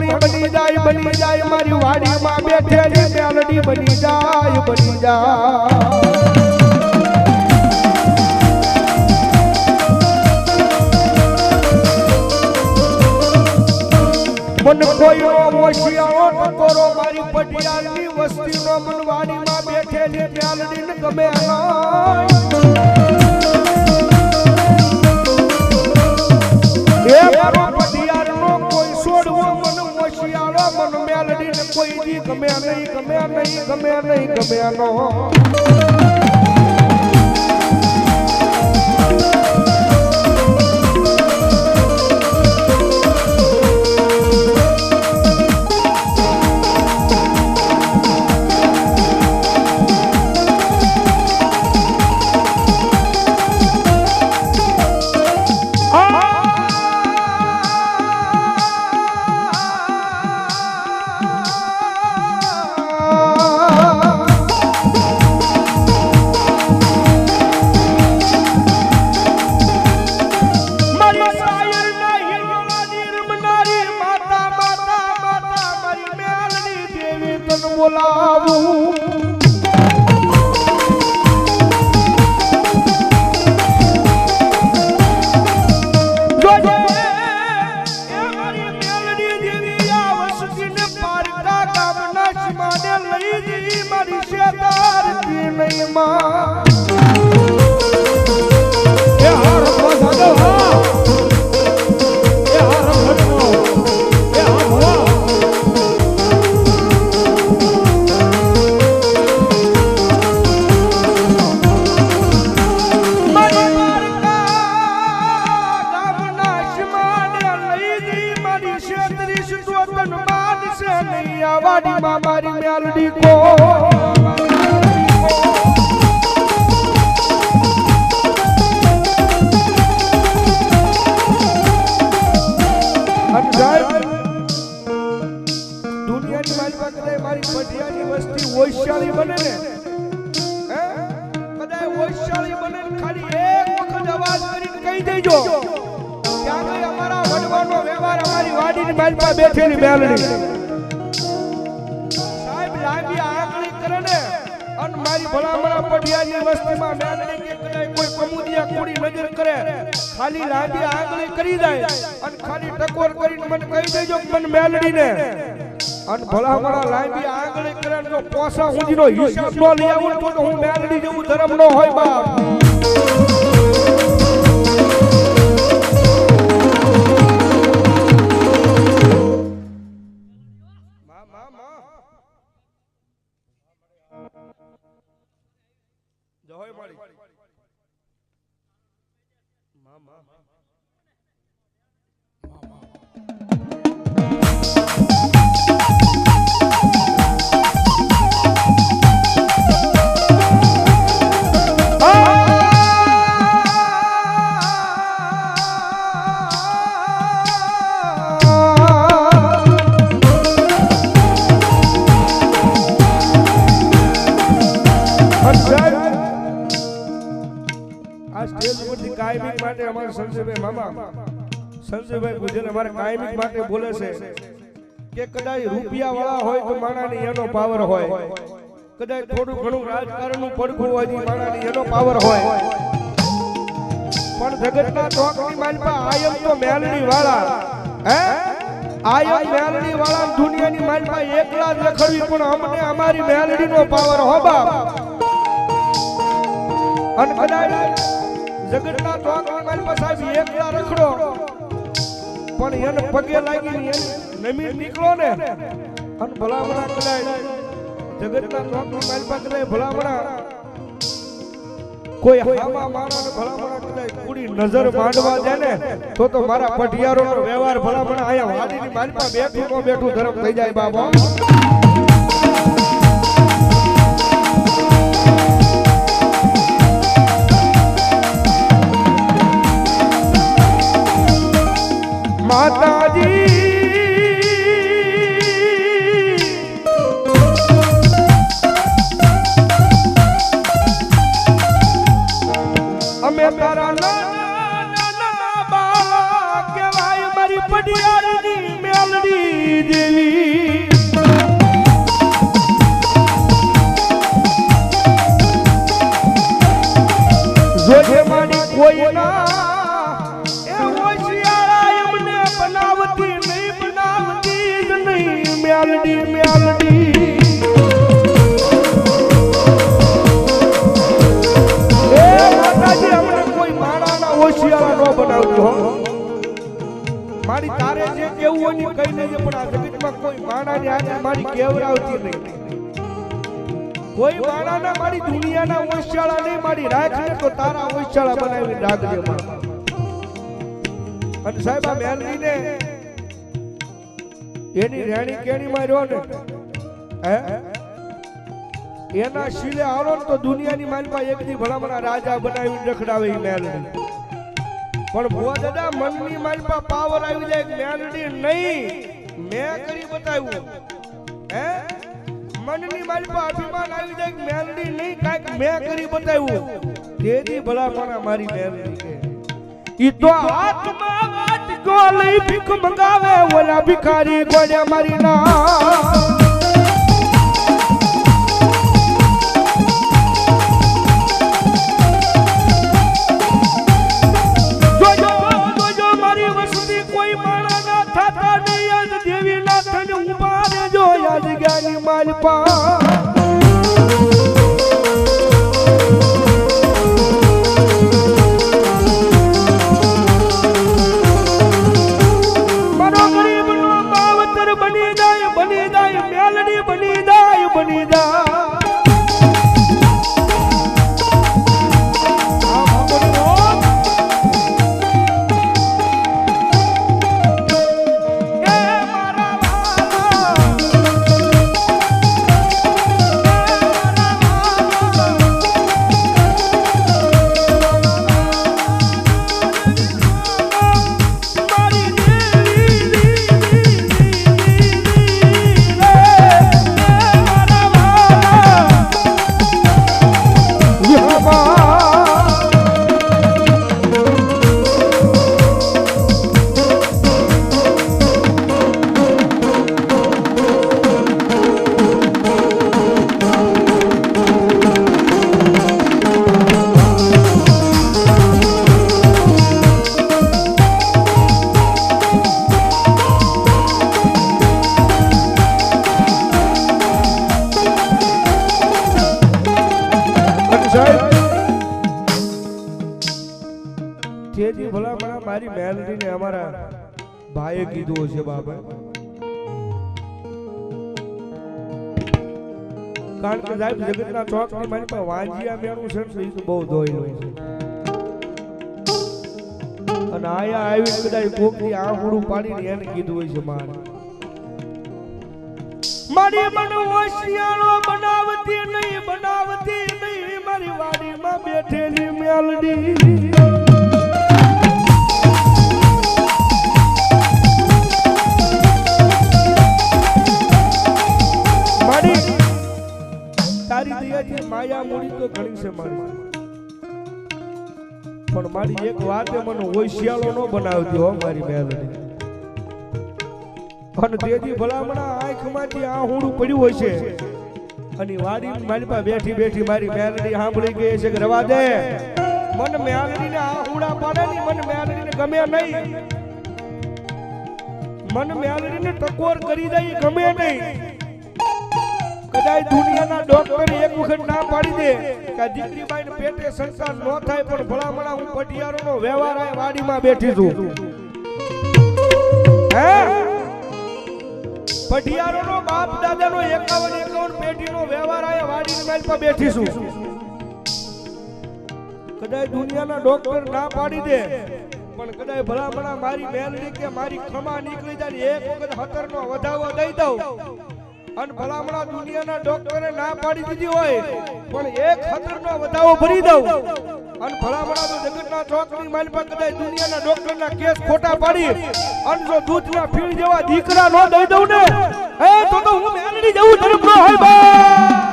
ધણી બની જાય મારી વાડીમાં બેઠેલી મેલડી બની જાય મન કોઈનો હોશિયારો ટકોરો મારી પટિયાળની વસ્તીનો મન વાડીમાં બેઠેલી મેલડીને ગમે એ મારો પટિયાળનો કોઈ છોડવો મન હોશિયારો મન મેલડીને કોઈ દી ગમે નહીં બોલાવું જોજે એ મારી મેલડી દેવી આવસતીને પારકા ગામના સીમાને લઈ જઈ મારી શેતારતી નહીં માં એ હર પસાદો હા એ હર ભટનો એ હા વાડી માં મારી મેલડી કો દુનિયાની મારી પાસે મારી પટિયાની વસ્તી હોશિયારી બને ને કદાચ હોશિયારી બને ખાલી એક વખત અવાજ કરીને કહી દેજો ત્યાં ગઈ અમારા વડવાનો વ્યવહાર અમારી વાડીની મારી પાસે બેઠેલી મેલડી લાંબી આંગળી કરે ને અને મારી ભલામણા પટિયાની વસ્તીમાં મેલડી કે કદાચ કોઈ કમુદિયા કુડી નજર કરે ખાલી લાંબી આંગળી કરી જાય અને ખાલી ટકોર કરીને મને કહી દેજો કે મને મેલડીને અને ભલામણા લાંબી આંગળી કરે જો પોસા હુંજીનો હિસાબ ન લઈ આવું તો હું મેલડી જેવું ધર્મ ન હોય બાપ જહોય મારી મામા કાયમિક માટે અમારા સંજયભાઈ મામા સંજયભાઈ ગુજર અમારે કાયમિક માટે બોલે છે કે કદાચ રૂપિયા વાળા હોય તો માણાની એનો પાવર હોય કદાચ થોડું ઘણું રાજકારણનું પડખું હોય તો માણાની એનો પાવર હોય પણ જગતના ચોકની માલપા આયમ તો મેલડી વાળા આયમ મેલડી વાળા દુનિયાની માલપા એકલા જ રખડવી પણ અમને અમારી મેલડીનો પાવર હો બાપ અને કદાચ જગતના ચોકની મારી પાસે આવી એકલા રખડો પણ એને પગે લાગી નમી નીકળો ને અને ભલામણા કદાચ જગતના ચોકની મારી પાસે ભલામણા કોઈ હામા માણસને ભલામણા કદાચ પૂરી નજર માંડવા દે ને તો મારા પટિયારોનો વ્યવહાર ભલામણા આયા વાડીની મારી પાસે બેઠું ધર્મ થઈ જાય બાબા માતાજી અમે તારા નાના બાળા કહેવાય મારી પટિયાળની મેલડી દેવી જોજે મારી કોઈ ના એ હોશિયારા એમને બનાવતી નહીં બનાવતી જ નહીં મેલડી મેલડી એ માતાજી અમને કોઈ માણાના હોશિયારા ન બનાવતી હો મારી તારે જે કેવું હોય ને કઈ નહીં પણ આ જગતમાં કોઈ માણાની આજે મારી કેવરાવતી નહીં કોઈ માણાના મારી દુનિયાના હોશિયાળા નહીં મારી રાખને તો તારા હોશિયાળા બનાવી રાખજે અને સાહેબ આ મેલડીને એની રેણી કેણીમાં રહ્યો ને હે એના શીલે આવો ને તો દુનિયાની માલમાં એક દી ભલામણા રાજા બનાવીને રખડાવે ઈ મેલડી પણ ભુવા દાદા મનની માલમાં પાવર આવી જાય મેલડી નહીં મેં કરી બતાવ્યું હે મનની માલમાં અભિમાન આવી જાય મેલડી નહીં કાંઈક મેં કરી બતાવ્યું તેથી ભલામણા મારી મેલડી કે ઈ તો હાથમાં વાત ગોલી ભીખ મંગાવે ઓલા ભિખારી ગોળ્યા મારી ના જગ્યાની માલપા મારો ગરીબનો માવતર બની જાય મેલડી બની જાય તેથી ભલામણા મારી મેલડીને અમારા ભાઈએ કીધું હશે બાબા કારણ કે સાહેબ જગતના ચોકની મારી પાસે વાંજિયા મેણું છે ને તો બહુ ધોયેલું છે અને આયા આવી કદાચ કોકની આંગળું પાડીને એને કીધું હશે મારી મન હોશિયારો બનાવતી નહીં મારી વાડીમાં બેઠેલી મેલડી તારી દયાથી માયા મૂડી તો ઘણી છે મારી પણ મારી એક વાતે મને હોશિયારો ન બનાવતી હો મારી મેલડી અને તેજી ભલામણા આંખમાંથી આહુડું પડ્યું હોય છે અને વાડી મારી પાસે બેઠી મારી મેલડી સાંભળી ગઈ છે કે રવા દે મન મેલડીને આહુડા પાડે ની મન મેલડીને ગમે નહીં મન મેલડીને ટકોર કરી દે ગમે નહીં કદાચ દુનિયાના ડોક્ટર એક વખત ના પાડી દે કે દીકરીબાઈને પેટે સંતાન ન થાય પણ ભલામણા હું પટિયારોનો વ્યવહાર આ વાડીમાં બેઠી છું હે પટિયારોનો બાપ દાદાનો 51 પેટીનો વ્યવહાર આ વાડીની માલ પર બેઠી છું કદાચ દુનિયાના ડોક્ટર ના પાડી દે પણ કદાચ ભલામણા મારી મેલડી કે મારી ખમા નીકળી જાય એક વખત 17 નો વધાવો દઈ દઉં અને ભલામણા દુનિયાના ડોક્ટરે ના પાડી દીધી હોય પણ એક 17 નો વધાવો ભરી દઉં અને ભલામણા તો જગતના ચોકની માલ પર કદાચ દુનિયાના ડોક્ટરના કેસ ખોટા પાડી અને જો દૂધના ફીણ જેવા દીકરા નો દઈ દઉં ને એ તો હું મેલડી જવું તરફ નો હોય બા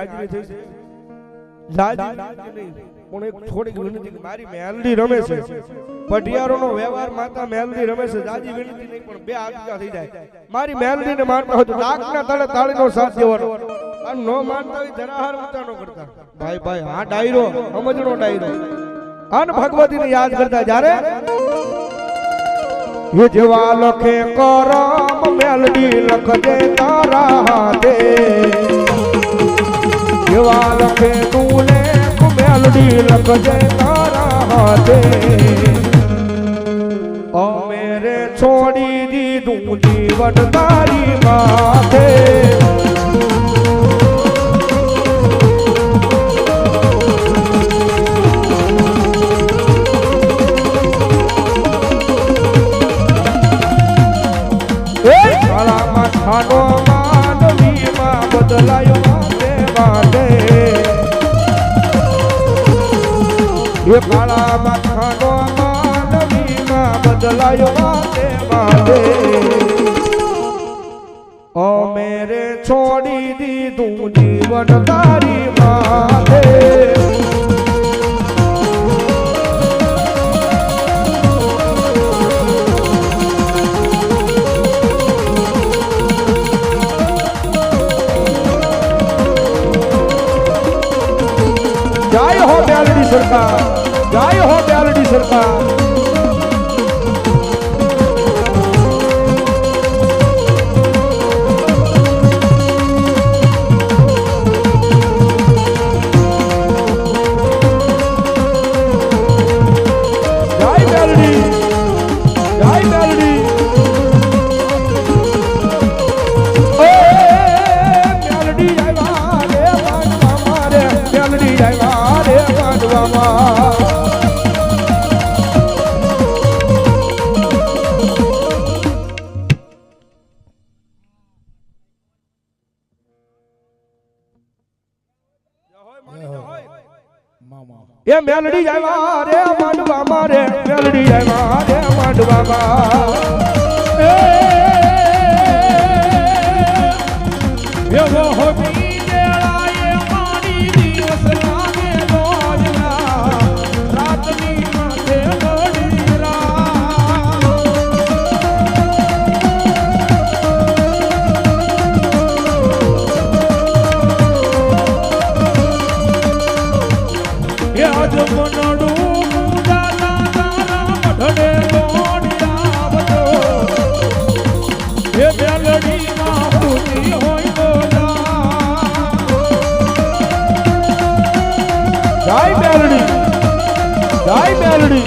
હાજરી થઈ છે જાજી નહીં પણ એક થોડીક વિનંતી મારી મેલડી રમે છે પઢિયારોનો વ્યવહાર માતા મેલડી રમે છે જાજી વિનંતી નહીં પણ બે આગા થઈ જાય મારી મેલડીને માનતા હોય તો લાખના તળે તાળીનો સાથ દેવાનો અને નો માનતા હોય ધરાહાર ઊંચા નો કરતા ભાઈ ભાઈ આ ડાયરો સમજણો ડાયરો અન ભગવતીને યાદ કરતા જ્યારે ये जवा लखे करम मेलडी लखजे तारा हाथे जवा लखे तूने मेलडी लखजे तारा हाथे ओ मेरे छोड़ी दी दूं जीवन तारी माथे खानो मानवी मां बदलायो माते माते ये काला खानो मानवी मां बदलायो माते माते ओ मेरे छोड़ी दी दूं जीवन तारी माते जय हो मेलडी सरकार जय हो मेलडी सरकार जय मेलडी जय मेलडी मेलडी जय मारे मारे मेलडी जय मारे ये मेलडी जय मारे मांडवा मारे मेलडी जय मारे मांडवा ये वो हो जय मेलडी जय मेलडी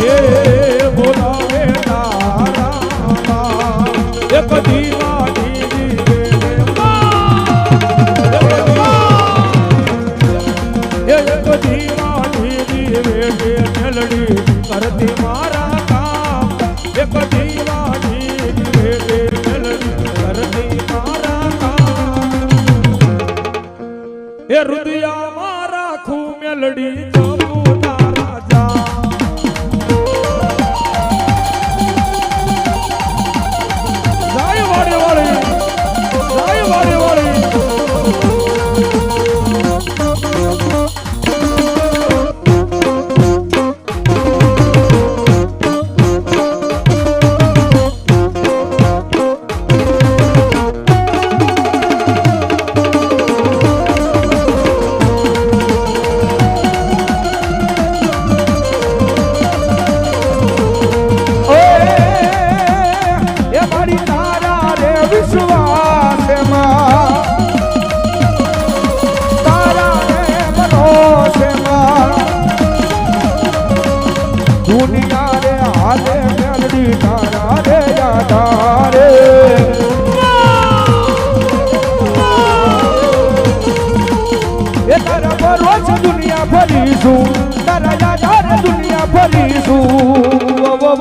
ये बोलावे तारा एक दीवानी एक दीवानी मेलडी करती मारा काम एक दीवानी मेलडी करती मारा काम ये रुदिया मारा खू मेलडी जमू तारा जा जाय वाले वाले जाय वाले वाले दुनिया रे हाले मेलडी तारा रे यादा रे ये तारा बरोच दुनिया भरीसू तारा यादा रे दुनिया भरीसू वो